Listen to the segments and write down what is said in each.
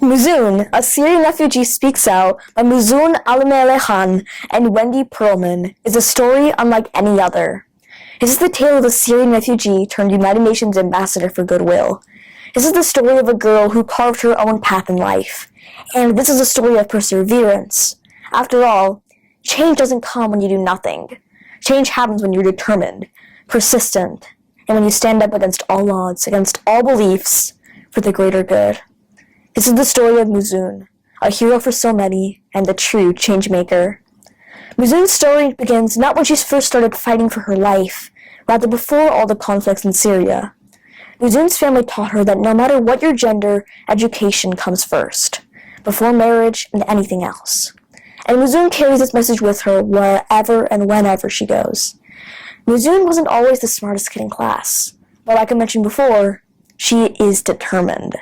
Muzoon, a Syrian refugee speaks out by Muzoon Almellehan and Wendy Pearlman, is a story unlike any other. This is the tale of a Syrian refugee turned United Nations Ambassador for Goodwill. This is the story of a girl who carved her own path in life. And this is a story of perseverance. After all, change doesn't come when you do nothing. Change happens when you're determined, persistent, and when you stand up against all odds, against all beliefs, for the greater good. This is the story of Muzoon, a hero for so many, and the true changemaker. Muzoon's story begins not when she first started fighting for her life, rather before all the conflicts in Syria. Muzoon's family taught her that no matter what your gender, education comes first, before marriage and anything else. And Muzoon carries this message with her wherever and whenever she goes. Muzoon wasn't always the smartest kid in class, but like I mentioned before, she is determined.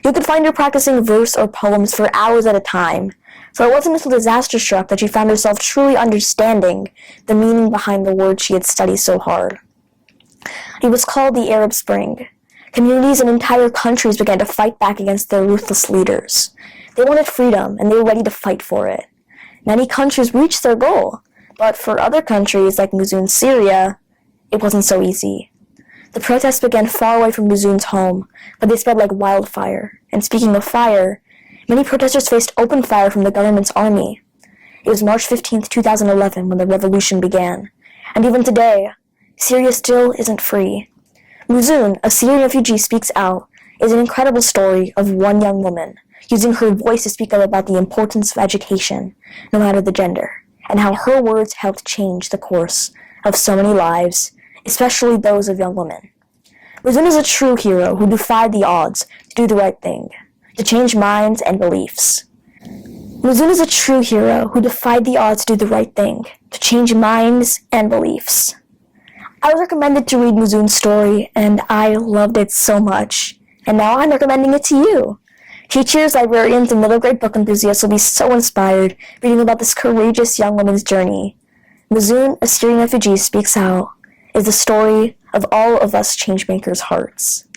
You could find her practicing verse or poems for hours at a time, so it wasn't until disaster struck that she found herself truly understanding the meaning behind the words she had studied so hard. It was called the Arab Spring. Communities and entire countries began to fight back against their ruthless leaders. They wanted freedom, and they were ready to fight for it. Many countries reached their goal, but for other countries, like Muzoon, Syria, it wasn't so easy. The protests began far away from Muzoon's home, but they spread like wildfire. And speaking of fire, many protesters faced open fire from the government's army. It was March 15, 2011 when the revolution began. And even today, Syria still isn't free. Muzoon, a Syrian refugee speaks out, is an incredible story of one young woman using her voice to speak up about the importance of education, no matter the gender, and how her words helped change the course of so many lives, especially those of young women. Muzoon is a true hero who defied the odds to do the right thing, to change minds and beliefs. Muzoon is a true hero who defied the odds to do the right thing, to change minds and beliefs. I was recommended to read Muzoon's story, and I loved it so much, and now I'm recommending it to you. Teachers, librarians, and middle grade book enthusiasts will be so inspired reading about this courageous young woman's journey. Muzoon, a Syrian refugee speaks out, is the story of all of us changemakers' hearts.